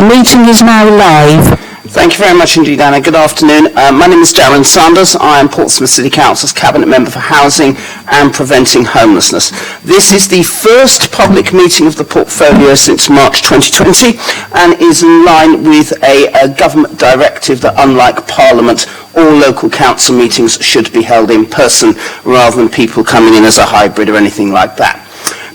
meeting is now live. Thank you very much indeed, Anna. Good afternoon. My name is Darren Sanders. I am Portsmouth City Council's Cabinet Member for Housing and Preventing Homelessness. This is the first public meeting of the portfolio since March 2020 and is in line with a government directive that, unlike Parliament, all local council meetings should be held in person rather than people coming in as a hybrid or anything like that.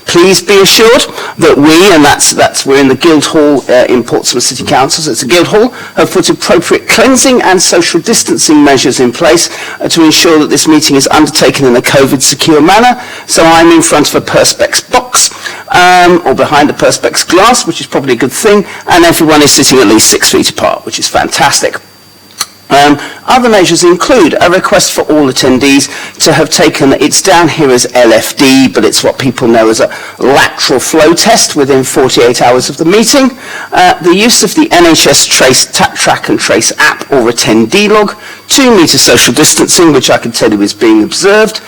Please be assured that we're in the Guildhall in Portsmouth City Council, so it's a Guildhall, have put appropriate cleansing and social distancing measures in place to ensure that this meeting is undertaken in a COVID-secure manner. So I'm in front of a Perspex box, or behind a Perspex glass, which is probably a good thing, and everyone is sitting at least 6 feet apart, which is fantastic. Other measures include a request for all attendees to have taken, it's down here as LFD, but it's what people know as a lateral flow test within 48 hours of the meeting, the use of the NHS Track and Trace app or attendee log, 2 metre social distancing, which I can tell you is being observed,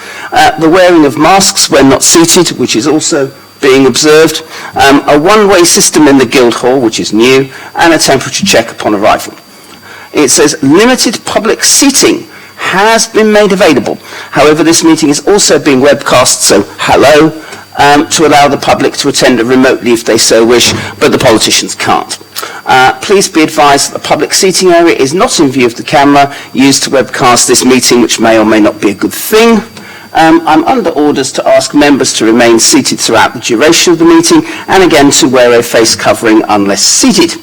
the wearing of masks when not seated, which is also being observed, a one-way system in the Guildhall, which is new, and a temperature check upon arrival. It says limited public seating has been made available. However, this meeting is also being webcast, so hello, to allow the public to attend it remotely if they so wish, but the politicians can't. Please be advised that the public seating area is not in view of the camera used to webcast this meeting, which may or may not be a good thing. I'm under orders to ask members to remain seated throughout the duration of the meeting and again to wear a face covering unless seated.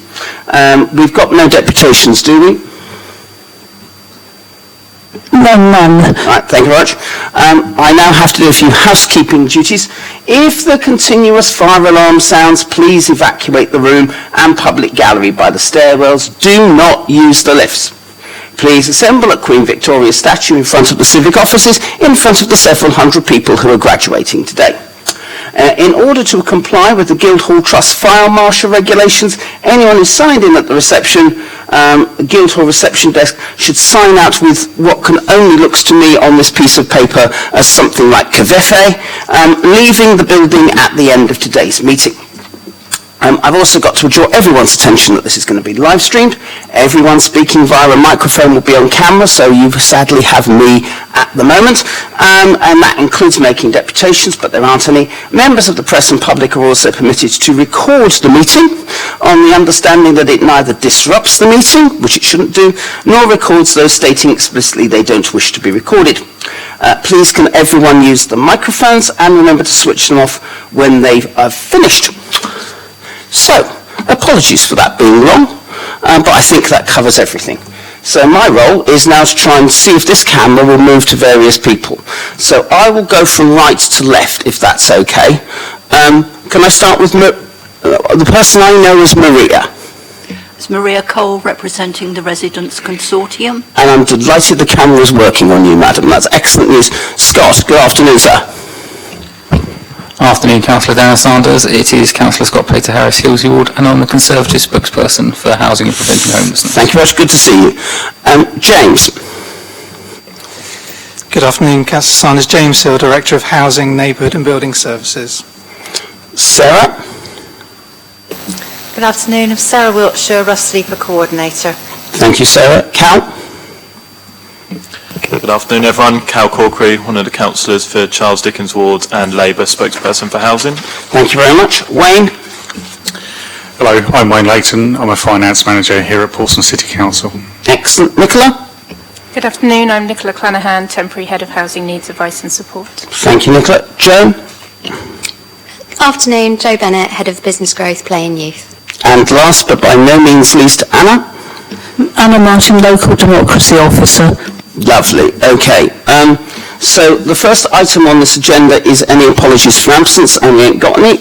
We've got no deputations, do we? None. Right, thank you very much. I now have to do a few housekeeping duties. If the continuous fire alarm sounds, please evacuate the room and public gallery by the stairwells. Do not use the lifts. Please assemble at Queen Victoria's statue in front of the civic offices, in front of the several hundred people who are graduating today. In order to comply with the Guildhall Trust fire marshal regulations, anyone who signed in at the reception, Guildhall reception desk, should sign out with what can only looks to me on this piece of paper as something like Caveffe, leaving the building at the end of today's meeting. I've also got to draw everyone's attention that this is going to be live streamed. Everyone speaking via a microphone will be on camera, so you sadly have me at the moment. And that includes making deputations, but there aren't any. Members of the press and public are also permitted to record the meeting on the understanding that it neither disrupts the meeting, which it shouldn't do, nor records those stating explicitly they don't wish to be recorded. Please can everyone use the microphones and remember to switch them off when they've finished. So, apologies for that being long, but I think that covers everything. So my role is now to try and see if this camera will move to various people. So I will go from right to left, if that's okay. Can I start with the person I know as Maria? It's Maria Cole, representing the Residents' Consortium. And I'm delighted the camera is working on you, madam. That's excellent news. Scott, good afternoon, sir. Afternoon, Councillor Darren Sanders. It is Councillor Scott Pater Harris Hills Ward, and I'm the Conservative spokesperson for Housing and Preventing Homelessness. Thank you very much. Good to see you. James. Good afternoon, Councillor Sanders. James Hill, Director of Housing, Neighbourhood and Building Services. Sarah. Good afternoon. I'm Sarah Wiltshire, Rough Sleeper Coordinator. Thank you, Sarah. Cal. Good afternoon, everyone. Cal Corkery, one of the councillors for Charles Dickens Ward and Labour spokesperson for Housing. Thank you very much. Wayne. Hello, I'm Wayne Layton. I'm a finance manager here at Portsmouth City Council. Excellent. Nicola. Good afternoon. I'm Nicola Clanahan, Temporary Head of Housing Needs Advice and Support. Thank you, Nicola. Joe. Afternoon, Joe Bennett, Head of Business Growth, Play and Youth. And last but by no means least, Anna. Anna Martin, Local Democracy Officer. Lovely. Okay. So the first item on this agenda is any apologies for absence, and we ain't got any.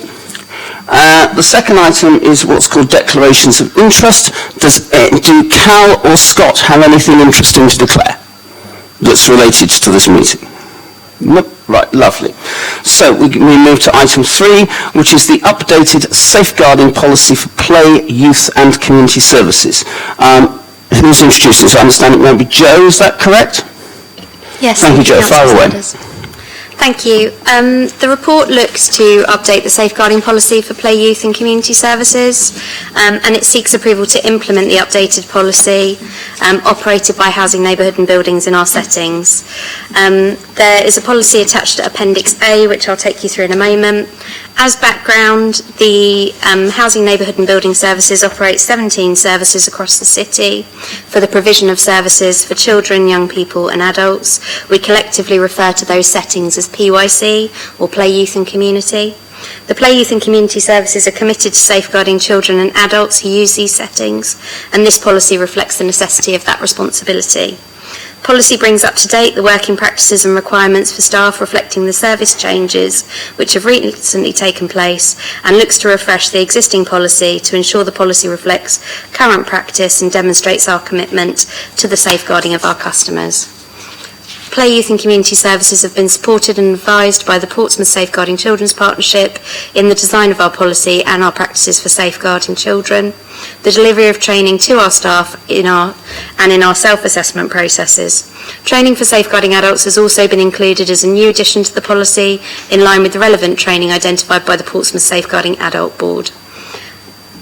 The second item is what's called declarations of interest. Do Cal or Scott have anything interesting to declare that's related to this meeting? Nope. Right, lovely. So we move to item 3, which is the updated safeguarding policy for play, youth and community services. Who's introducing? So I understand it may be Joe, is that correct? Yes. Thank you, Joe. Fire away. Thank you. The report looks to update the safeguarding policy for play, youth and community services, and it seeks approval to implement the updated policy operated by Housing, Neighbourhood and Buildings in our settings. There is a policy attached to Appendix A, which I'll take you through in a moment. As background, the Housing, Neighbourhood and Building Services operates 17 services across the city for the provision of services for children, young people and adults. We collectively refer to those settings as PYC, or Play, Youth and Community. The Play, Youth and Community Services are committed to safeguarding children and adults who use these settings, and this policy reflects the necessity of that responsibility. Policy brings up to date the working practices and requirements for staff reflecting the service changes which have recently taken place, and looks to refresh the existing policy to ensure the policy reflects current practice and demonstrates our commitment to the safeguarding of our customers. Play, Youth and Community Services have been supported and advised by the Portsmouth Safeguarding Children's Partnership in the design of our policy and our practices for safeguarding children, the delivery of training to our staff in our self-assessment processes. Training for safeguarding adults has also been included as a new addition to the policy in line with the relevant training identified by the Portsmouth Safeguarding Adult Board.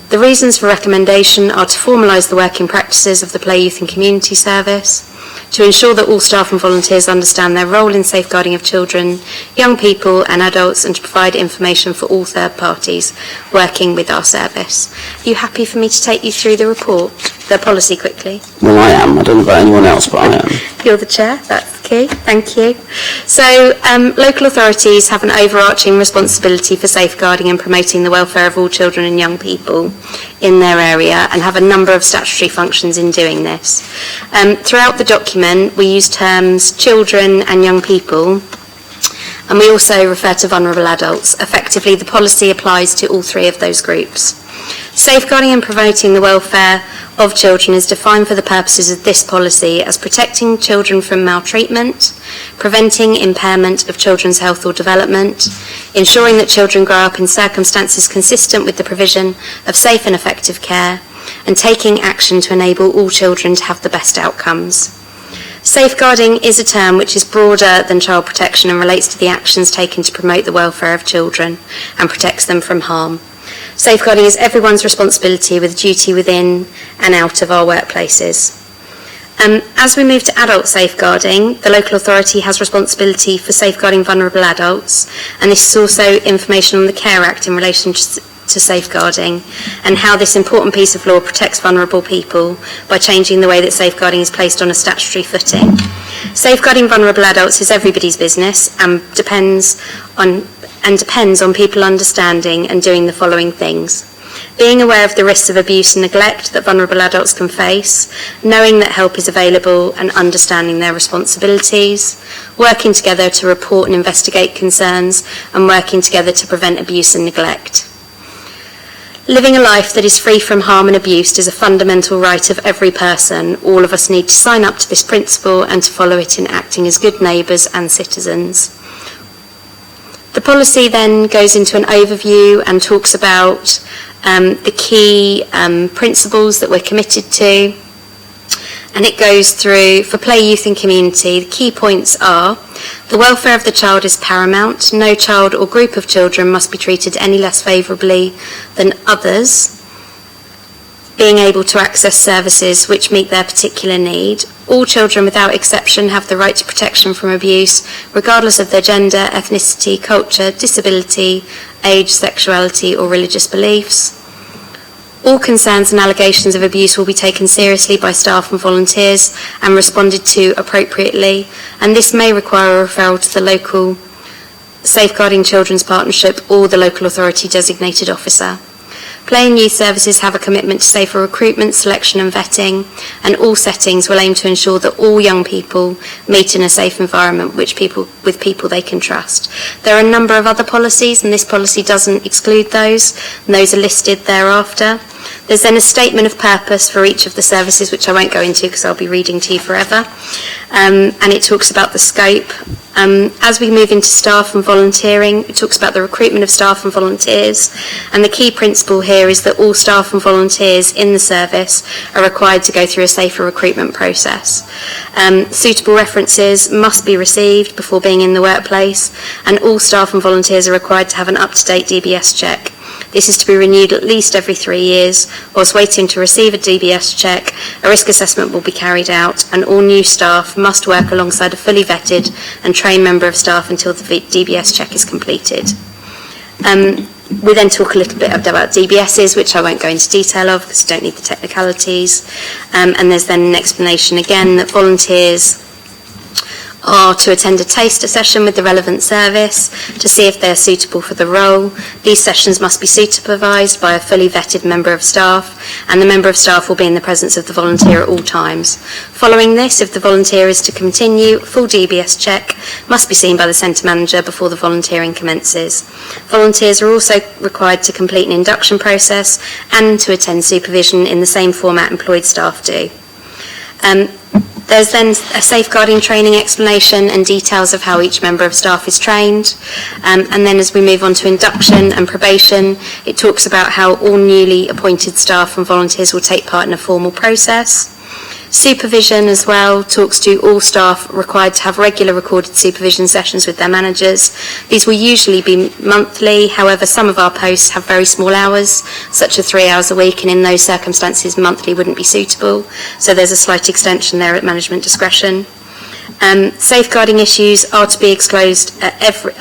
The reasons for recommendation are to formalise the working practices of the Play, Youth and Community Service, to ensure that all staff and volunteers understand their role in safeguarding of children, young people and adults, and to provide information for all third parties working with our service. Are you happy for me to take you through the report, the policy quickly? Well, I am. I don't know about anyone else, but I am. You're the chair, that's the key. Thank you. So, local authorities have an overarching responsibility for safeguarding and promoting the welfare of all children and young people in their area, and have a number of statutory functions in doing this. Throughout the document, we use terms children and young people, and we also refer to vulnerable adults. Effectively, the policy applies to all three of those groups. Safeguarding and promoting the welfare of children is defined for the purposes of this policy as protecting children from maltreatment, preventing impairment of children's health or development, ensuring that children grow up in circumstances consistent with the provision of safe and effective care, and taking action to enable all children to have the best outcomes. Safeguarding is a term which is broader than child protection and relates to the actions taken to promote the welfare of children and protects them from harm. Safeguarding is everyone's responsibility with duty within and out of our workplaces. As we move to adult safeguarding, the local authority has responsibility for safeguarding vulnerable adults, and this is also information on the Care Act in relation to safeguarding and how this important piece of law protects vulnerable people by changing the way that safeguarding is placed on a statutory footing. Safeguarding vulnerable adults is everybody's business and depends on people understanding and doing the following things: being aware of the risks of abuse and neglect that vulnerable adults can face, knowing that help is available and understanding their responsibilities, working together to report and investigate concerns, and working together to prevent abuse and neglect. Living a life that is free from harm and abuse is a fundamental right of every person. All of us need to sign up to this principle and to follow it in acting as good neighbours and citizens. The policy then goes into an overview and talks about the key principles that we're committed to. And it goes through, for Play, Youth and Community, the key points are: the welfare of the child is paramount. No child or group of children must be treated any less favourably than others. Being able to access services which meet their particular need. All children without exception have the right to protection from abuse, regardless of their gender, ethnicity, culture, disability, age, sexuality or religious beliefs. All concerns and allegations of abuse will be taken seriously by staff and volunteers and responded to appropriately, and this may require a referral to the local Safeguarding Children's Partnership or the local authority designated officer. Play and Youth Services have a commitment to safer recruitment, selection and vetting, and all settings will aim to ensure that all young people meet in a safe environment with people they can trust. There are a number of other policies, and this policy doesn't exclude those, and those are listed thereafter. There's then a statement of purpose for each of the services, which I won't go into because I'll be reading to you forever. And it talks about the scope. As we move into staff and volunteering, it talks about the recruitment of staff and volunteers. And the key principle here is that all staff and volunteers in the service are required to go through a safer recruitment process. Suitable references must be received before being in the workplace, and all staff and volunteers are required to have an up-to-date DBS check. This is to be renewed at least every 3 years. Whilst waiting to receive a DBS check, a risk assessment will be carried out, and all new staff must work alongside a fully vetted and trained member of staff until the DBS check is completed. We then talk a little bit about DBSs, which I won't go into detail of because I don't need the technicalities. And there's then an explanation again that volunteers are to attend a taster session with the relevant service to see if they are suitable for the role. These sessions must be supervised by a fully vetted member of staff, and the member of staff will be in the presence of the volunteer at all times. Following this, if the volunteer is to continue, a full DBS check must be seen by the centre manager before the volunteering commences. Volunteers are also required to complete an induction process and to attend supervision in the same format employed staff do. There's then a safeguarding training explanation and details of how each member of staff is trained. And then as we move on to induction and probation, it talks about how all newly appointed staff and volunteers will take part in a formal process. Supervision as well talks to all staff required to have regular recorded supervision sessions with their managers. These will usually be monthly, however some of our posts have very small hours, such as 3 hours a week, and in those circumstances monthly wouldn't be suitable, so there's a slight extension there at management discretion. Safeguarding issues are to be disclosed at every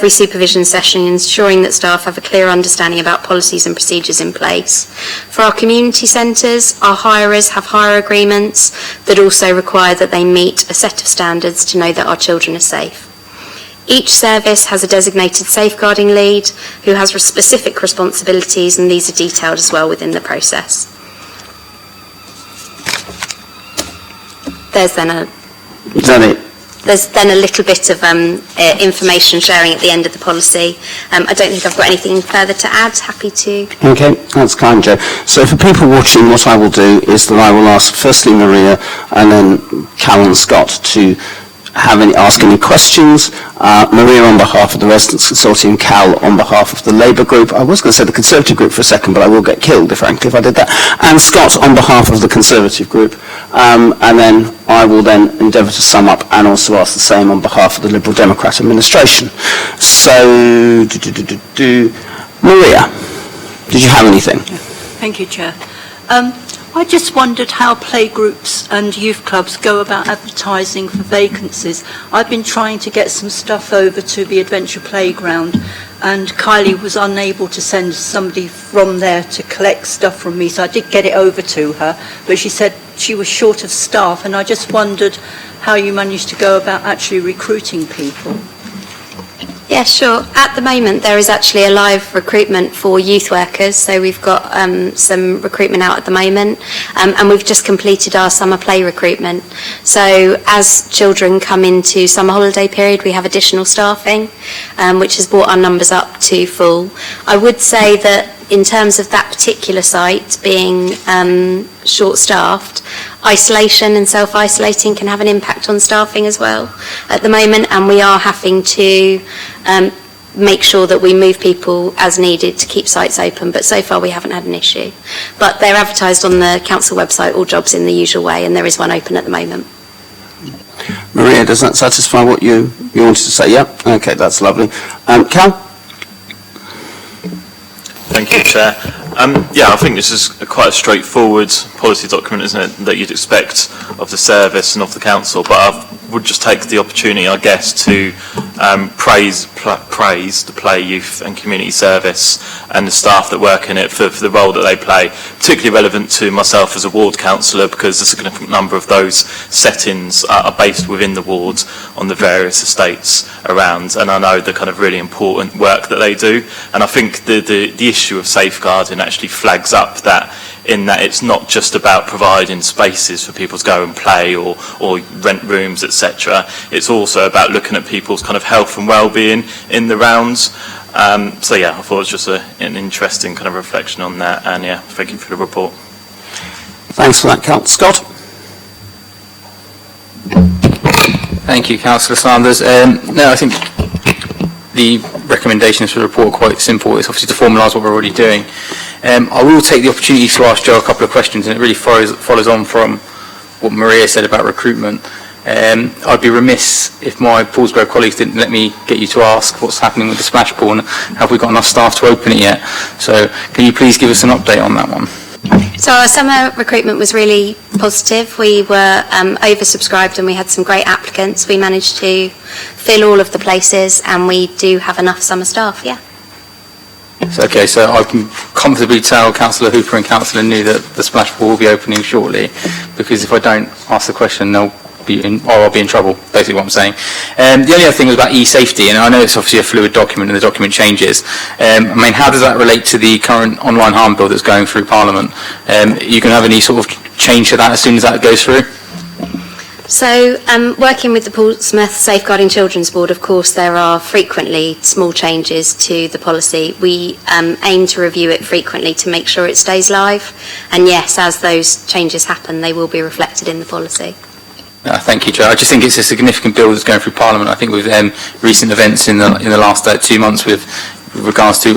supervision session, ensuring that staff have a clear understanding about policies and procedures in place. For our community centres, our hirers have hire agreements that also require that they meet a set of standards to know that our children are safe. Each service has a designated safeguarding lead who has specific responsibilities, and these are detailed as well within the process. There's then a little bit of information sharing at the end of the policy. I don't think I've got anything further to add. Happy to. Okay, that's kind, Joe. So for people watching, what I will do is that I will ask firstly Maria and then Cal and Scott to ask any questions. Maria on behalf of the Residents Consortium, Cal on behalf of the Labour Group. I was going to say the Conservative Group for a second, but I will get killed, frankly, if I did that. And Scott on behalf of the Conservative Group. And then I will then endeavour to sum up and also ask the same on behalf of the Liberal Democrat administration. So, Maria, did you have anything? Thank you, Chair. I just wondered how playgroups and youth clubs go about advertising for vacancies. I've been trying to get some stuff over to the Adventure Playground, and Kylie was unable to send somebody from there to collect stuff from me, so I did get it over to her, but she said she was short of staff, and I just wondered how you managed to go about actually recruiting people. Yeah, sure. At the moment, there is actually a live recruitment for youth workers, so we've got some recruitment out at the moment, and we've just completed our summer play recruitment. So as children come into summer holiday period, we have additional staffing, which has brought our numbers up to full. I would say that in terms of that particular site being short-staffed, isolation and self-isolating can have an impact on staffing as well at the moment, and we are having to make sure that we move people as needed to keep sites open, but so far we haven't had an issue. But they're advertised on the council website, all jobs in the usual way, and there is one open at the moment. Maria, does that satisfy what you wanted to say? Yeah? Okay, that's lovely. Cal? Thank you, Chair. Yeah, I think this is quite a straightforward policy document, isn't it, that you'd expect of the service and of the council, but I would just take the opportunity, I guess, to praise the Play Youth and Community Service and the staff that work in it for the role that they play, particularly relevant to myself as a ward councillor, because a significant number of those settings are based within the wards on the various estates around, and I know the kind of really important work that they do, and I think the issue of safeguarding actually flags up that in that it's not just about providing spaces for people to go and play or rent rooms, etc. It's also about looking at people's kind of health and well-being in the rounds. So yeah, I thought it was just an interesting kind of reflection on that, and yeah, thank you for the report. Thanks for that, Councillor Scott. Thank you, Councillor Sanders. No, I think the recommendations for the report are quite simple. It's obviously to formalise what we're already doing. I will take the opportunity to ask Joe a couple of questions, and it really follows on from what Maria said about recruitment. I'd be remiss if my Paulsgrove colleagues didn't let me get you to ask what's happening with the splash pool and have we got enough staff to open it yet. So can you please give us an update on that one? So our summer recruitment was really positive. We were oversubscribed and we had some great applicants. We managed to fill all of the places and we do have enough summer staff, yeah. Okay, so I can comfortably tell Councillor Hooper and Councillor New that the splash pool will be opening shortly, because if I don't ask the question, I'll be in trouble, basically what I'm saying. The only other thing was about e-safety, and I know it's obviously a fluid document and the document changes. I mean, how does that relate to the current online harm bill that's going through Parliament? You can have any sort of change to that as soon as that goes through? So, working with the Portsmouth Safeguarding Children's Board, of course, there are frequently small changes to the policy. We aim to review it frequently to make sure it stays live. And yes, as those changes happen, they will be reflected in the policy. Thank you, Joe. I just think it's a significant bill that's going through Parliament. I think with recent events in the last 2 months with regards to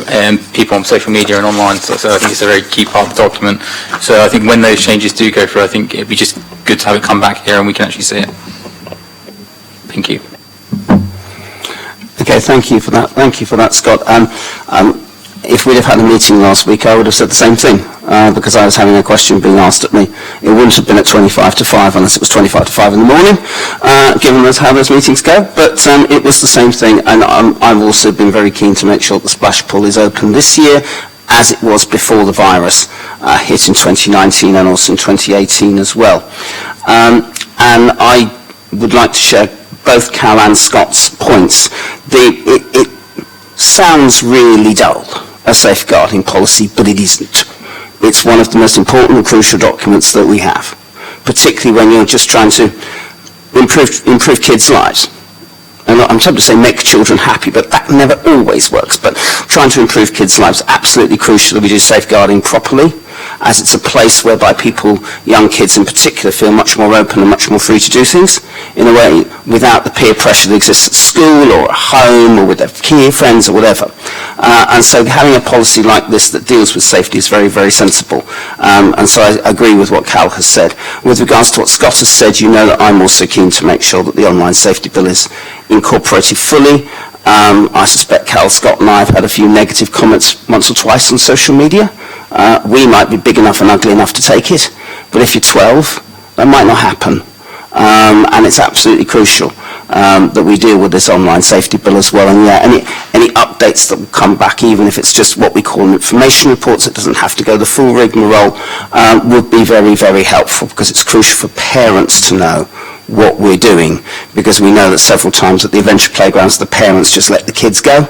people on social media and online, so I think it's a very key part of the document. So I think when those changes do go through, I think it'd be just good to have it come back here and we can actually see it. Thank you. Okay, thank you for that. Thank you for that, Scott. If we'd have had a meeting last week, I would have said the same thing, because I was having a question being asked at me. It wouldn't have been at 25 to 5 unless it was 25 to 5 in the morning, given how those meetings go. But it was the same thing, and I've also been very keen to make sure the splash pool is open this year, as it was before the virus hit in 2019 and also in 2018 as well. And I would like to share both Cal and Scott's points. It sounds really dull, a safeguarding policy, but it isn't. It's one of the most important and crucial documents that we have, particularly when you're just trying to improve kids' lives. And I'm tempted to say make children happy, but that never always works. But trying to improve kids' lives, absolutely crucial that we do safeguarding properly, as it's a place whereby people, young kids in particular, feel much more open and much more free to do things in a way without the peer pressure that exists at school or at home or with their key friends or whatever. And so having a policy like this that deals with safety is very, very sensible. And so I agree with what Cal has said. With regards to what Scott has said, you know that I'm also keen to make sure that the online safety bill is incorporated fully. I suspect Cal, Scott and I have had a few negative comments once or twice on social media. We might be big enough and ugly enough to take it, but if you're 12, that might not happen. And it's absolutely crucial that we deal with this online safety bill as well. And yeah, any updates that will come back, even if it's just what we call information reports, it doesn't have to go the full rigmarole, would be very, very helpful, because it's crucial for parents to know what we're doing, because we know that several times at the adventure playgrounds the parents just let the kids go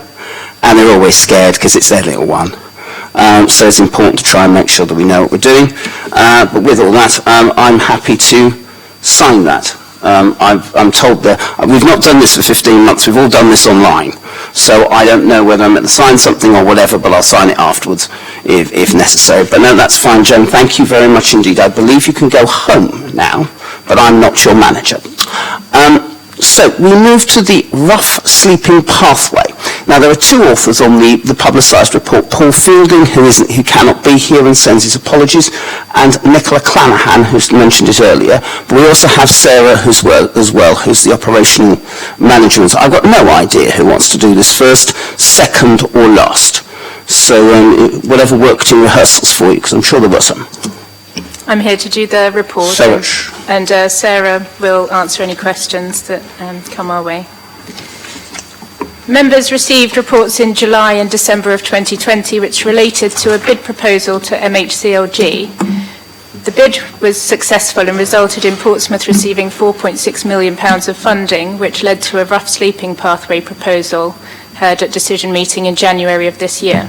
and they're always scared because it's their little one. So it's important to try and make sure that we know what we're doing. But with all that, I'm happy to sign that. I'm told that we've not done this for 15 months, we've all done this online. So I don't know whether I'm meant to sign something or whatever, but I'll sign it afterwards if necessary. But no, that's fine, Jen. Thank you very much indeed. I believe you can go home now, but I'm not your manager. So we move to the rough sleeping pathway. Now there are two authors on the publicised report, Paul Fielding, who cannot be here and sends his apologies, and Nicola Clanahan, who's mentioned it earlier. But we also have Sarah as well, who's the operational manager. And so I've got no idea who wants to do this first, second or last. So whatever worked in rehearsals for you, because I'm sure there were some. I'm here to do the report, Sarah. and Sarah will answer any questions that come our way. Members received reports in July and December of 2020 which related to a bid proposal to MHCLG. The bid was successful and resulted in Portsmouth receiving £4.6 million of funding, which led to a rough sleeping pathway proposal heard at decision meeting in January of this year.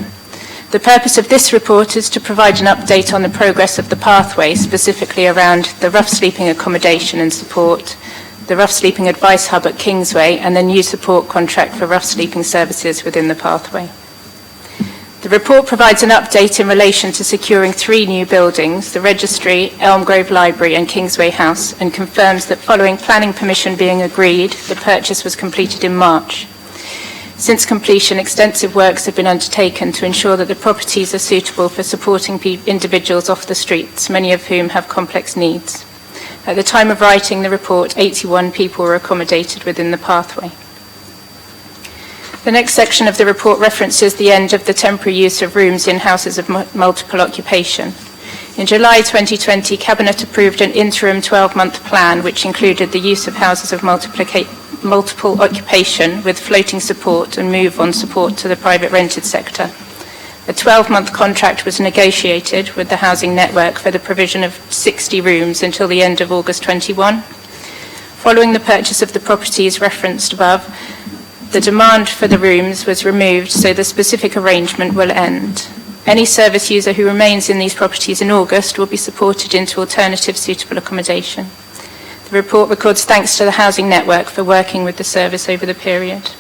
The purpose of this report is to provide an update on the progress of the pathway, specifically around the rough sleeping accommodation and support, the rough sleeping advice hub at Kingsway, and the new support contract for rough sleeping services within the pathway. The report provides an update in relation to securing 3 new buildings, the Registry, Elm Grove Library and Kingsway House, and confirms that following planning permission being agreed, the purchase was completed in March. Since completion, extensive works have been undertaken to ensure that the properties are suitable for supporting individuals off the streets, many of whom have complex needs. At the time of writing the report, 81 people were accommodated within the pathway. The next section of the report references the end of the temporary use of rooms in houses of multiple occupation. In July 2020, Cabinet approved an interim 12-month plan which included the use of houses of multiple occupation with floating support and move-on support to the private rented sector. A 12-month contract was negotiated with the housing network for the provision of 60 rooms until the end of August 21. Following the purchase of the properties referenced above, the demand for the rooms was removed, so the specific arrangement will end. Any service user who remains in these properties in August will be supported into alternative suitable accommodation. The report records thanks to the housing network for working with the service over the period.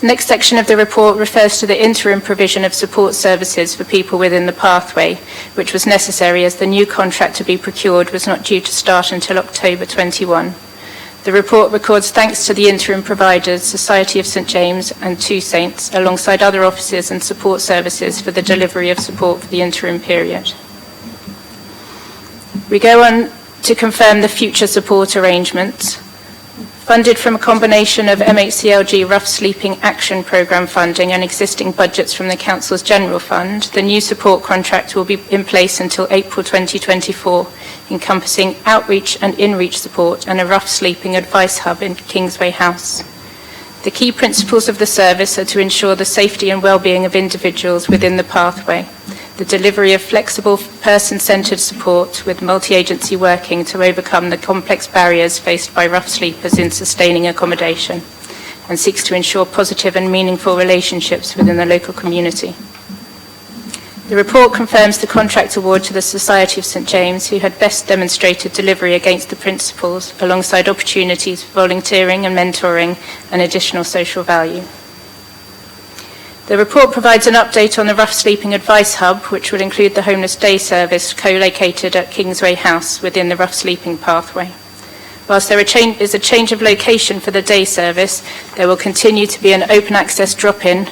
The next section of the report refers to the interim provision of support services for people within the pathway, which was necessary as the new contract to be procured was not due to start until October 21. The report records thanks to the interim providers, Society of St James and Two Saints, alongside other offices and support services for the delivery of support for the interim period. We go on to confirm the future support arrangements. Funded from a combination of MHCLG Rough Sleeping Action Programme funding and existing budgets from the Council's General Fund, the new support contract will be in place until April 2024, encompassing outreach and in-reach support and a rough sleeping advice hub in Kingsway House. The key principles of the service are to ensure the safety and well-being of individuals within the pathway, the delivery of flexible, person-centred support with multi-agency working to overcome the complex barriers faced by rough sleepers in sustaining accommodation, and seeks to ensure positive and meaningful relationships within the local community. The report confirms the contract award to the Society of St James, who had best demonstrated delivery against the principles, alongside opportunities for volunteering and mentoring and additional social value. The report provides an update on the Rough Sleeping Advice Hub, which will include the Homeless Day Service co-located at Kingsway House within the Rough Sleeping Pathway. Whilst there is a change of location for the day service, there will continue to be an open access drop-in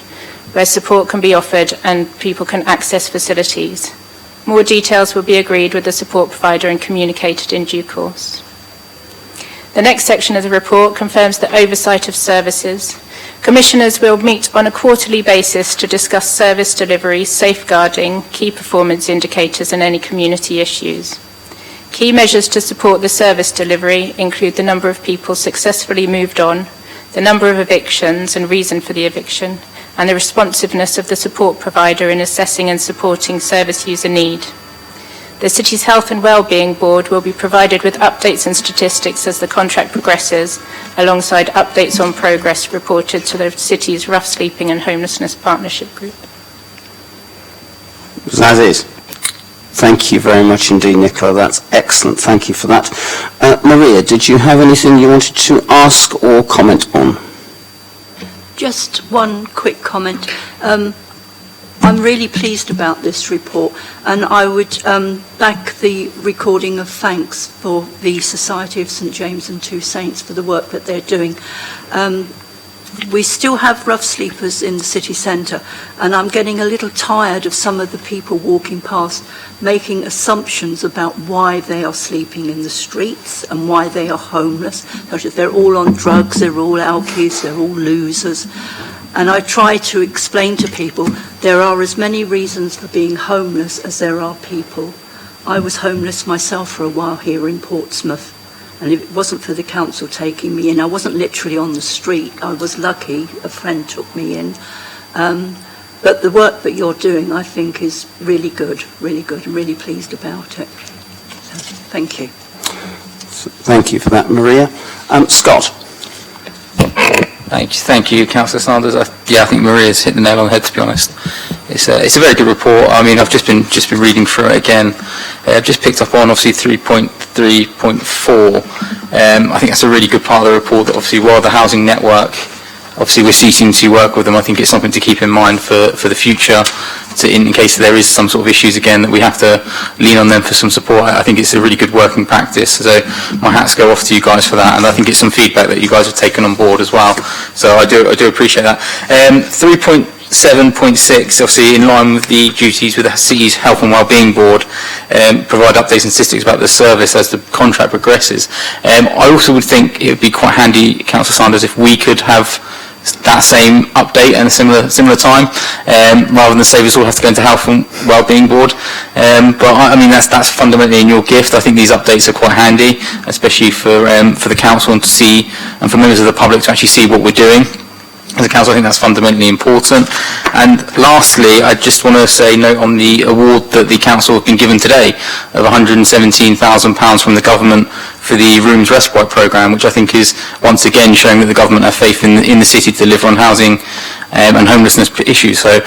where support can be offered and people can access facilities. More details will be agreed with the support provider and communicated in due course. The next section of the report confirms the oversight of services. Commissioners will meet on a quarterly basis to discuss service delivery, safeguarding, key performance indicators and any community issues. Key measures to support the service delivery include the number of people successfully moved on, the number of evictions and reason for the eviction, and the responsiveness of the support provider in assessing and supporting service user need. The City's Health and Wellbeing Board will be provided with updates and statistics as the contract progresses, alongside updates on progress reported to the City's Rough Sleeping and Homelessness Partnership Group. That is. Thank you very much indeed, Nicola. That's excellent. Thank you for that. Maria, did you have anything you wanted to ask or comment on? Just one quick comment. I'm really pleased about this report, and I would back the recording of thanks for the Society of St James and Two Saints for the work that they're doing. We still have rough sleepers in the city centre, and I'm getting a little tired of some of the people walking past making assumptions about why they are sleeping in the streets and why they are homeless. They're all on drugs, they're all alkies, they're all losers. And I try to explain to people there are as many reasons for being homeless as there are people. I was homeless myself for a while here in Portsmouth, and if it wasn't for the council taking me in, I wasn't literally on the street. I was lucky, a friend took me in. But the work that you're doing, I think, is really good. I'm really pleased about it. So, thank you. Thank you for that, Maria. Scott. Thank you, Councillor Sanders. I think Maria's hit the nail on the head, to be honest. It's a very good report. I mean, I've just been reading through it again. I've just picked up on obviously 3.3.4. I think that's a really good part of the report. That obviously, while the housing network, obviously we're ceasing to work with them, I think it's something to keep in mind for the future. In case there is some sort of issues again, that we have to lean on them for some support. I think it's a really good working practice. So my hats go off to you guys for that, and I think it's some feedback that you guys have taken on board as well. So I do appreciate that. 3.7.6, obviously in line with the duties with the City's Health and Wellbeing Board, provide updates and statistics about the service as the contract progresses. I also would think it would be quite handy, Councillor Sanders, if we could have that same update and a similar time, rather than say we all have to go into Health and Wellbeing Board. But I mean that's fundamentally in your gift. I think these updates are quite handy, especially for the council and to see, and for members of the public to actually see what we're doing. As a council, I think that's fundamentally important. And lastly, I just want to say note on the award that the council have been given today of £117,000 from the government for the Rooms Respite programme, which I think is once again showing that the government have faith in the city to deliver on housing and homelessness issues. So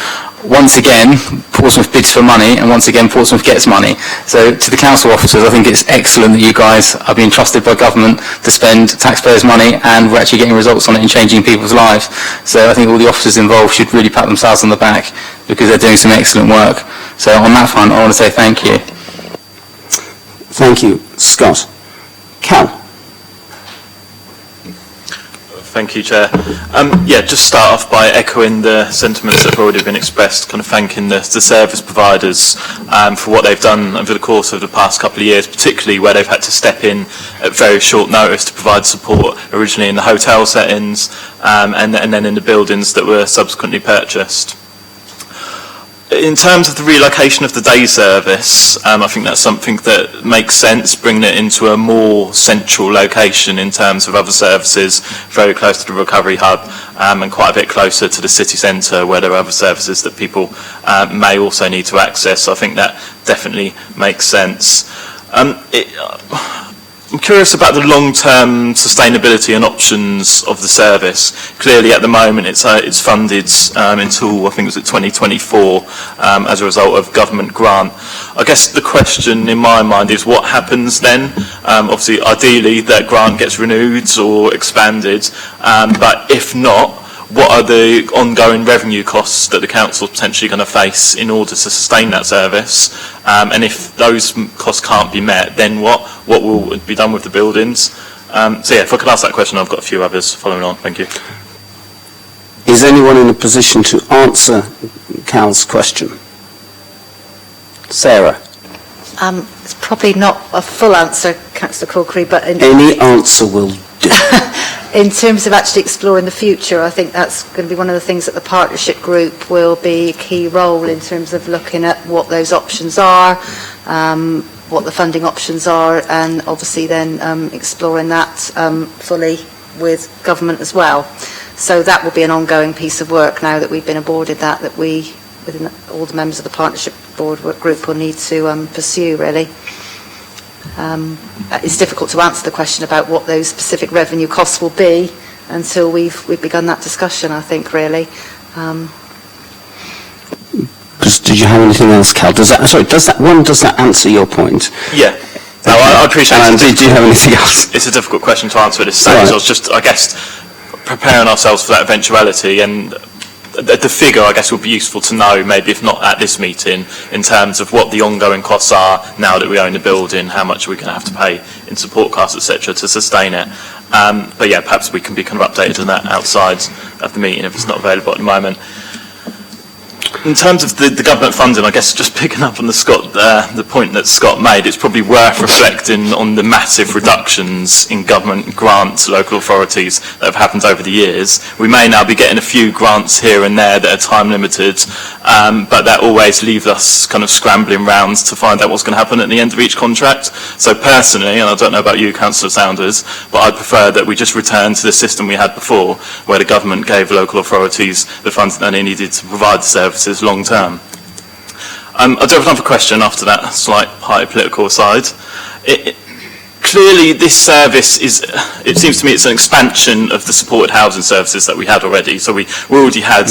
once again, Portsmouth bids for money, and once again, Portsmouth gets money. So to the council officers, I think it's excellent that you guys are being trusted by government to spend taxpayers' money, and we're actually getting results on it and changing people's lives. So I think all the officers involved should really pat themselves on the back, because they're doing some excellent work. So on that front, I want to say thank you. Thank you, Scott. Cal. Thank you, Chair. Just start off by echoing the sentiments that have already been expressed, kind of thanking the service providers for what they've done over the course of the past couple of years, particularly where they've had to step in at very short notice to provide support, originally in the hotel settings and then in the buildings that were subsequently purchased. In terms of the relocation of the day service, I think that's something that makes sense, bringing it into a more central location in terms of other services, very close to the recovery hub and quite a bit closer to the city centre where there are other services that people may also need to access. So I think that definitely makes sense. I'm curious about the long-term sustainability and options of the service. Clearly, at the moment, it's funded until, I think it was 2024, as a result of government grant. I guess the question in my mind is what happens then? Obviously, ideally, that grant gets renewed or expanded, but if not, what are the ongoing revenue costs that the council is potentially going to face in order to sustain that service? And if those costs can't be met, then what will be done with the buildings? If I could ask that question, I've got a few others following on. Thank you. Is anyone in a position to answer Cal's question? Sarah. It's probably not a full answer, Councillor Corkery, but any answer will do. In terms of actually exploring the future, I think that's going to be one of the things that the partnership group will be a key role in terms of looking at what those options are, what the funding options are, and obviously then exploring that fully with government as well. So that will be an ongoing piece of work now that we've been awarded that we, within all the members of the partnership board group, will need to pursue really. It's difficult to answer the question about what those specific revenue costs will be until we've begun that discussion, I think, really. Did you have anything else, Cal? Does that answer your point? Yeah. No, I appreciate it. Did you have anything else? It's a difficult question to answer at this stage. Right. I was just, I guess, preparing ourselves for that eventuality, and the figure, I guess, would be useful to know, maybe if not at this meeting, in terms of what the ongoing costs are now that we own the building, how much we're going to have to pay in support costs, etc., to sustain it. But yeah, perhaps we can be kind of updated on that outside of the meeting if it's not available at the moment. In terms of the government funding, I guess just picking up on the point that Scott made, it's probably worth reflecting on the massive reductions in government grants to local authorities that have happened over the years. We may now be getting a few grants here and there that are time limited, but that always leaves us kind of scrambling round to find out what's going to happen at the end of each contract. So personally, and I don't know about you, Councillor Saunders, but I'd prefer that we just return to the system we had before, where the government gave local authorities the funds that they needed to provide the services long term. I do have another question after that slight high political aside. clearly this service it seems to me it's an expansion of the supported housing services that we had already. So we already had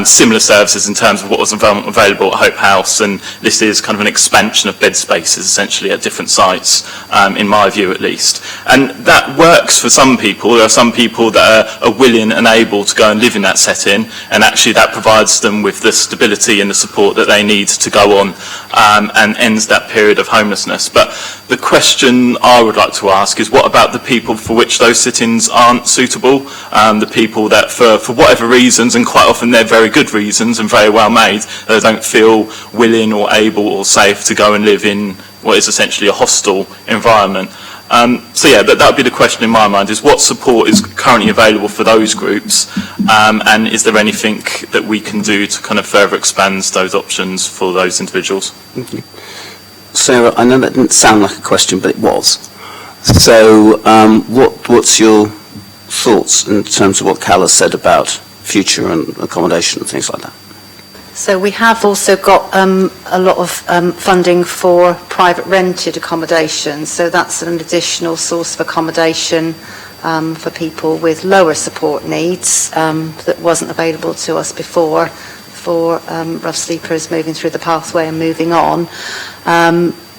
similar services in terms of what was available at Hope House, and this is kind of an expansion of bed spaces essentially at different sites, in my view at least. And that works for some people. There are some people that are willing and able to go and live in that setting, and actually that provides them with the stability and the support that they need to go on and ends that period of homelessness. But the question I would like to ask is, what about the people for which those sit-ins aren't suitable? The people that for whatever reasons, and quite often they're very good reasons and very well made, they don't feel willing or able or safe to go and live in what is essentially a hostile environment. So yeah, that would be the question in my mind, is what support is currently available for those groups, and is there anything that we can do to kind of further expand those options for those individuals? Sarah, I know that didn't sound like a question, but it was. So what's your thoughts in terms of what Cal has said about future and accommodation and things like that? So we have also got a lot of funding for private rented accommodation. So that's an additional source of accommodation for people with lower support needs that wasn't available to us before, for rough sleepers moving through the pathway and moving on.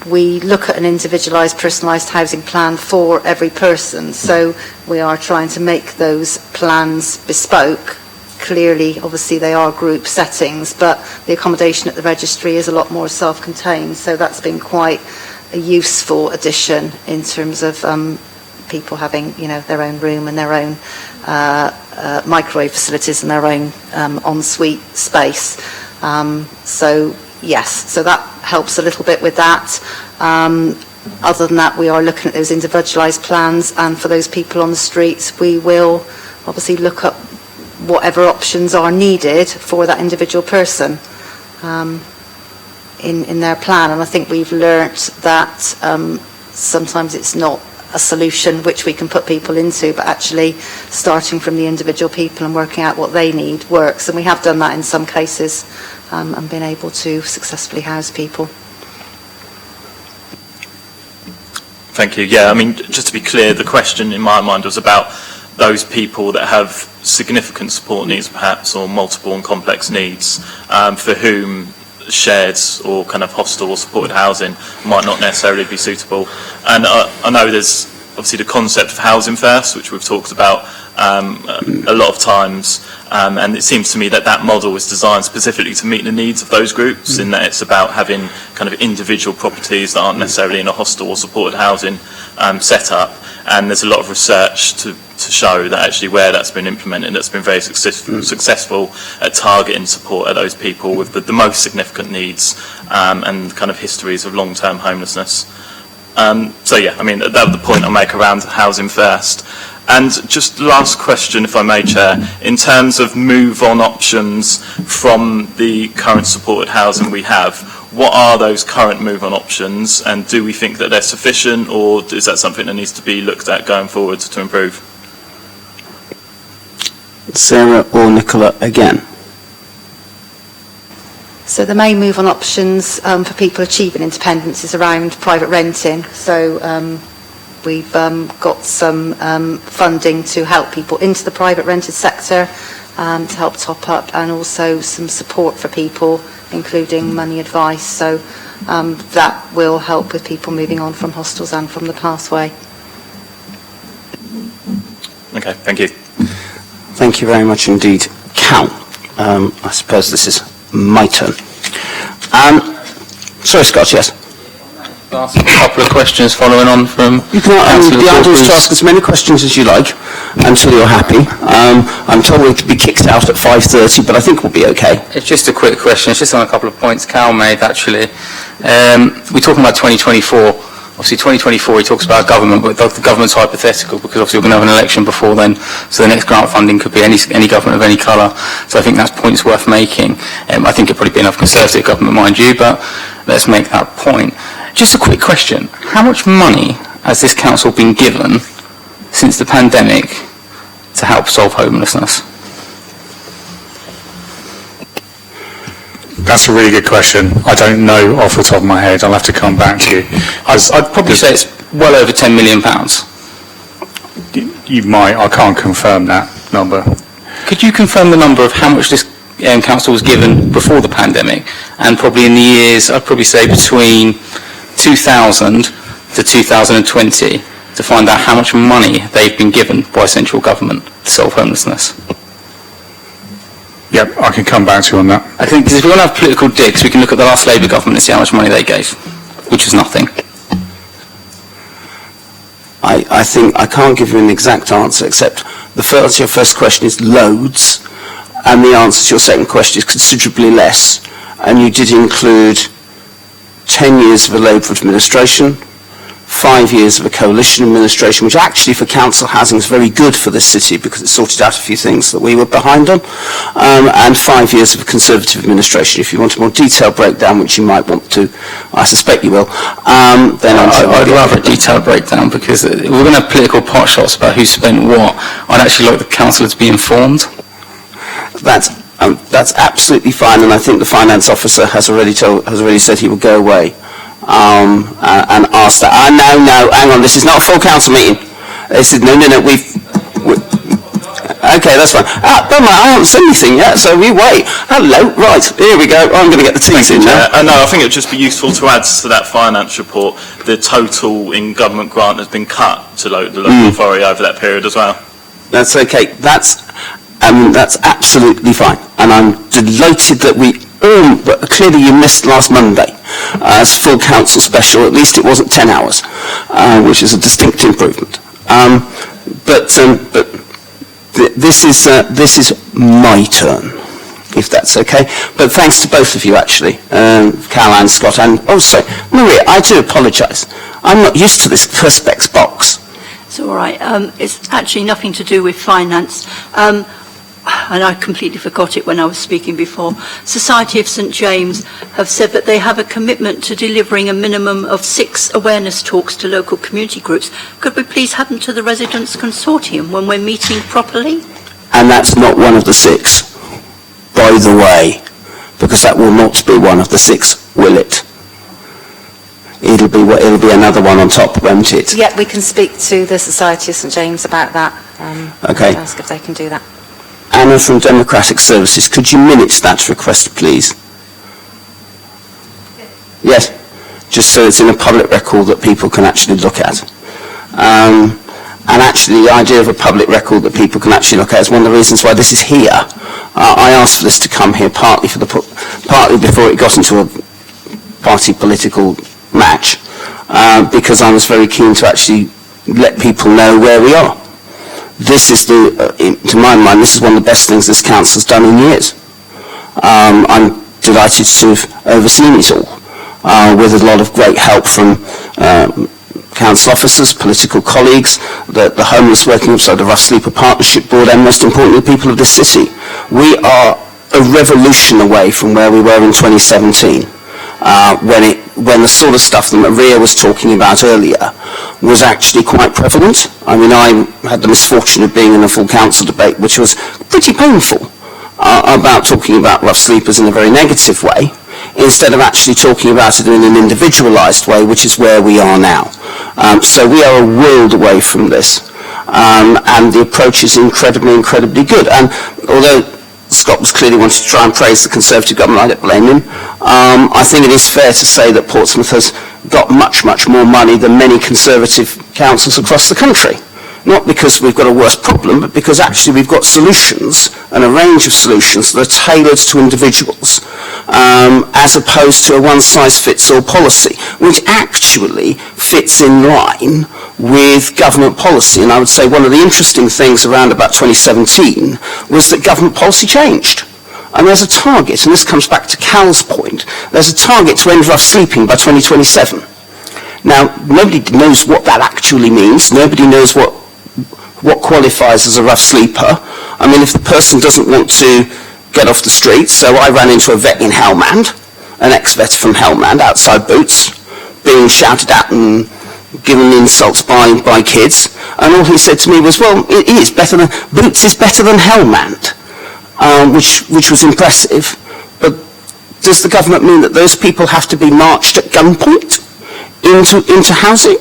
We look at an individualised, personalised housing plan for every person. So we are trying to make those plans bespoke. Clearly, obviously, they are group settings, but the accommodation at the registry is a lot more self-contained. So that's been quite a useful addition in terms of people having, you know, their own room and their own microwave facilities and their own ensuite space. So yes, so that helps a little bit with that. Other than that, we are looking at those individualised plans, and for those people on the streets, we will obviously look at whatever options are needed for that individual person in their plan. And I think we've learnt that sometimes it's not a solution which we can put people into, but actually starting from the individual people and working out what they need works. And we have done that in some cases and been able to successfully house people. Thank you. Yeah, I mean, just to be clear, the question in my mind was about those people that have significant support needs perhaps, or multiple and complex needs, for whom shared or kind of hostel or supported housing might not necessarily be suitable. And I know there's obviously the concept of housing first, which we've talked about a lot of times, and it seems to me that that model was designed specifically to meet the needs of those groups, in that it's about having kind of individual properties that aren't necessarily in a hostel or supported housing setup. And there's a lot of research to show that actually where that's been implemented, that's been very successful at targeting support of those people with the most significant needs and kind of histories of long-term homelessness. So yeah, I mean, that was the point I'll make around housing first. And just last question, if I may, Chair, in terms of move-on options from the current supported housing we have, what are those current move-on options, and do we think that they're sufficient, or is that something that needs to be looked at going forward to improve? Sarah or Nicola again. So the main move-on options for people achieving independence is around private renting. So we've got some funding to help people into the private rented sector, to help top up, and also some support for people, including money advice. So that will help with people moving on from hostels and from the pathway. Okay, thank you. Thank you very much indeed. Cal, I suppose this is my turn. Sorry, Scott, yes? Ask a couple of questions following on from... You can, the idea is to ask as many questions as you like until you're happy. I'm told we'll be kicked out at 5:30, but I think we'll be okay. It's just a quick question. It's just on a couple of points Cal made, actually. We're talking about 2024. Obviously, 2024, he talks about government, but the government's hypothetical, because obviously we're going to have an election before then, so the next grant funding could be any government of any colour. So I think that's points worth making. I think it'd probably be enough Conservative government, mind you, but let's make that point. Just a quick question. How much money has this council been given since the pandemic to help solve homelessness? That's a really good question. I don't know off the top of my head. I'll have to come back to you. I'd probably say it's well over £10 million. You might, I can't confirm that number. Could you confirm the number of how much this council was given before the pandemic, and probably in the years, I'd probably say between 2000 to 2020, to find out how much money they've been given by central government to solve homelessness? Yep, I can come back to you on that. I think, because if we want to have political digs, we can look at the last Labour government and see how much money they gave, which is nothing. I think I can't give you an exact answer, except your first question is loads, and the answer to your second question is considerably less. And you did include 10 years of a Labour administration, 5 years of a coalition administration, which actually for council housing is very good for this city because it sorted out a few things that we were behind on, and 5 years of a Conservative administration. If you want a more detailed breakdown, which you might want to, I suspect you will, then I'd love a detailed breakdown, because if we're going to have political pot shots about who spent what, I'd actually like the councillor to be informed. That's absolutely fine, and I think the finance officer has already said he will go away and ask that. No, hang on, this is not a full council meeting. They said, no, okay, that's fine. Don't mind, I haven't said anything yet, so we wait. Hello, right, here we go. I'm going to get the teas in now. No, I think it would just be useful to add to that finance report the total in government grant has been cut to the local authority over that period as well. That's okay. That's absolutely fine, and I'm delighted that clearly you missed last Monday as full council special. At least it wasn't 10 hours, which is a distinct improvement. But this is my turn, if that's okay. But thanks to both of you, actually, Cal and Scott, and also Maria. I do apologise. I'm not used to this perspex box. It's all right. It's actually nothing to do with finance. And I completely forgot it when I was speaking before. Society of St James have said that they have a commitment to delivering a minimum of 6 awareness talks to local community groups. Could we please have them to the Residents' Consortium when we're meeting properly? And that's not one of the 6, by the way, because that will not be one of the 6, will it? It'll be another one on top, won't it? Yeah, we can speak to the Society of St James about that. Okay. Ask if they can do that. Anna from Democratic Services, could you minute that request, please? Yes, just so it's in a public record that people can actually look at. And actually, the idea of a public record that people can actually look at is one of the reasons why this is here. I asked for this to come here partly before it got into a party political match, because I was very keen to actually let people know where we are. This is to my mind, this is one of the best things this council's done in years. I'm delighted to have overseen it all, with a lot of great help from council officers, political colleagues, the homeless working groups, the Rough Sleeper Partnership Board, and most importantly, the people of this city. We are a revolution away from where we were in 2017. When the sort of stuff that Maria was talking about earlier was actually quite prevalent. I mean, I had the misfortune of being in a full council debate, which was pretty painful, about talking about rough sleepers in a very negative way, instead of actually talking about it in an individualised way, which is where we are now. So we are a world away from this, and the approach is incredibly, incredibly good. And although Scott was clearly wanting to try and praise the Conservative government, I don't blame him. I think it is fair to say that Portsmouth has got much, much more money than many Conservative councils across the country. Not because we've got a worse problem, but because actually we've got solutions, and a range of solutions that are tailored to individuals, as opposed to a one-size-fits-all policy, which actually fits in line with government policy. And I would say one of the interesting things around about 2017 was that government policy changed. And there's a target, and this comes back to Cal's point, there's a target to end rough sleeping by 2027. Now, nobody knows what that actually means. Nobody knows what qualifies as a rough sleeper. I mean, if the person doesn't want to get off the street, so I ran into a vet in Helmand, an ex-vet from Helmand, outside Boots, being shouted at and given insults by kids, and all he said to me was, well, it is better than, Boots is better than Helmand, which was impressive. But does the government mean that those people have to be marched at gunpoint into housing?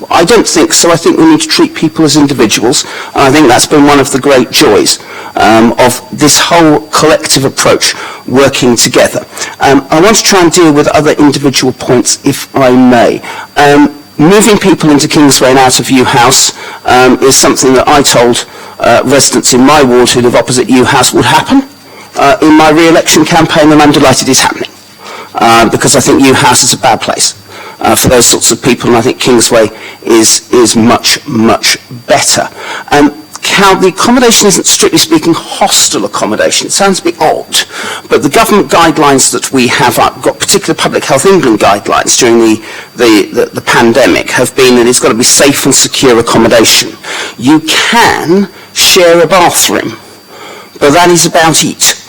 I don't think so. I think we need to treat people as individuals, and I think that's been one of the great joys of this whole collective approach working together. I want to try and deal with other individual points, if I may. Moving people into Kingsway and out of Ewe House is something that I told residents in my ward who live opposite Ewe House would happen in my re-election campaign, and I'm delighted it's happening because I think Ewe House is a bad place for those sorts of people, and I think Kingsway is much, much better. Cal, the accommodation isn't strictly speaking hostel accommodation. It sounds a bit odd, but the government guidelines that we have got, particular Public Health England guidelines during the pandemic, have been that it's got to be safe and secure accommodation. You can share a bathroom, but that is about it.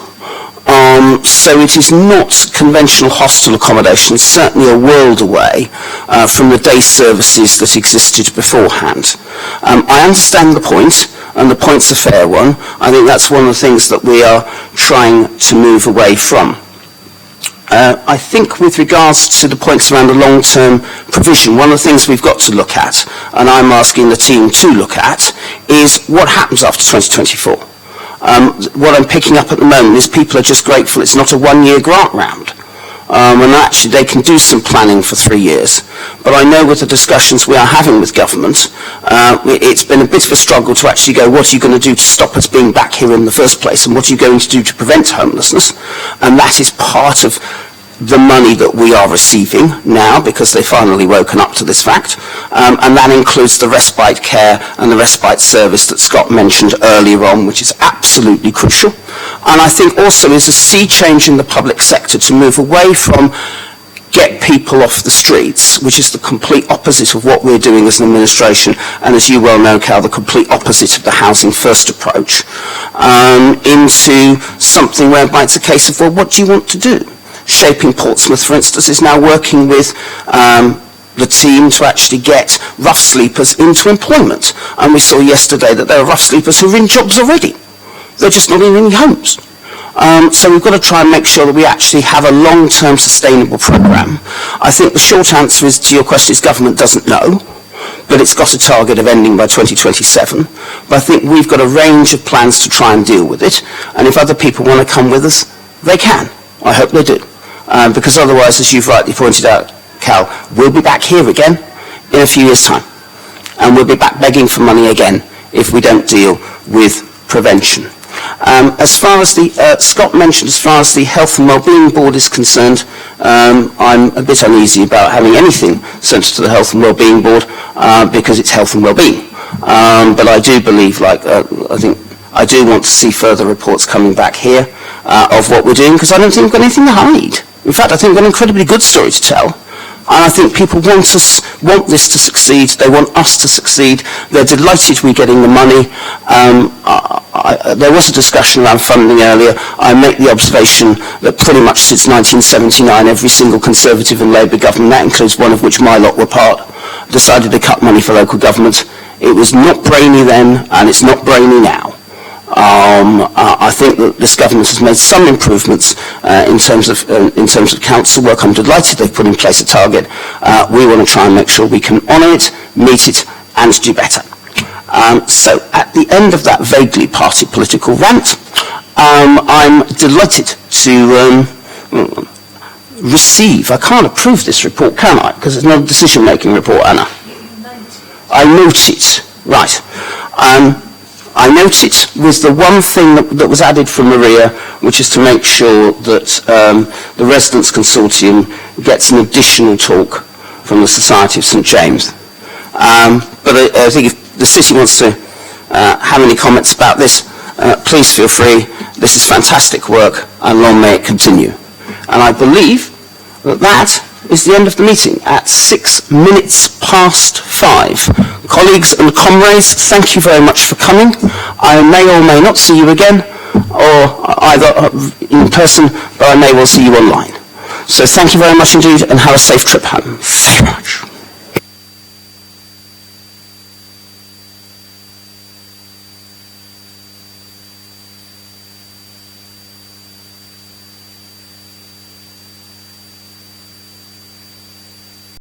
So it is not conventional hostel accommodation, certainly a world away from the day services that existed beforehand. I understand the point, and the point's a fair one. I think that's one of the things that we are trying to move away from. I think with regards to the points around the long-term provision, one of the things we've got to look at, and I'm asking the team to look at, is what happens after 2024. What I'm picking up at the moment is people are just grateful it's not a one-year grant round. And actually they can do some planning for 3 years. But I know with the discussions we are having with government, it's been a bit of a struggle to actually go, what are you going to do to stop us being back here in the first place, and what are you going to do to prevent homelessness? And that is part of the money that we are receiving now, because they've finally woken up to this fact, and that includes the respite care and the respite service that Scott mentioned earlier on, which is absolutely crucial. And I think also is a sea change in the public sector to move away from get people off the streets, which is the complete opposite of what we're doing as an administration, and as you well know, Cal, the complete opposite of the Housing First approach, into something whereby it's a case of, well, what do you want to do? Shaping Portsmouth, for instance, is now working with the team to actually get rough sleepers into employment. And we saw yesterday that there are rough sleepers who are in jobs already. They're just not in any homes. So we've got to try and make sure that we actually have a long-term sustainable programme. I think the short answer is to your question is government doesn't know, but it's got a target of ending by 2027. But I think we've got a range of plans to try and deal with it. And if other people want to come with us, they can. I hope they do. Because otherwise, as you've rightly pointed out, Cal, we'll be back here again in a few years' time. And we'll be back begging for money again if we don't deal with prevention. As far as Scott mentioned, as far as the Health and Wellbeing Board is concerned, I'm a bit uneasy about having anything sent to the Health and Wellbeing Board because it's health and wellbeing. But I do believe, I do want to see further reports coming back here of what we're doing, because I don't think we've got anything to hide. In fact, I think we've got an incredibly good story to tell. And I think people want this to succeed. They want us to succeed. They're delighted we're getting the money. There was a discussion around funding earlier. I make the observation that pretty much since 1979, every single Conservative and Labour government, that includes one of which my lot were part, decided to cut money for local government. It was not brainy then, and it's not brainy now. I think that this government has made some improvements in terms of council work. I'm delighted they've put in place a target. We want to try and make sure we can honour it, meet it, and do better. So at the end of that vaguely party political rant, I'm delighted to receive. I can't approve this report, can I? Because it's not a decision-making report, Anna. I note it. Right. I note it with the one thing that was added from Maria, which is to make sure that the Residents' Consortium gets an additional talk from the Society of St James. But I think if the city wants to have any comments about this, please feel free. This is fantastic work, and long may it continue. And I believe that is the end of the meeting at 6 minutes past 5. Colleagues and comrades, thank you very much for coming. I may or may not see you again, or either in person, but I may well see you online. So thank you very much indeed, and have a safe trip home. Thank you very much.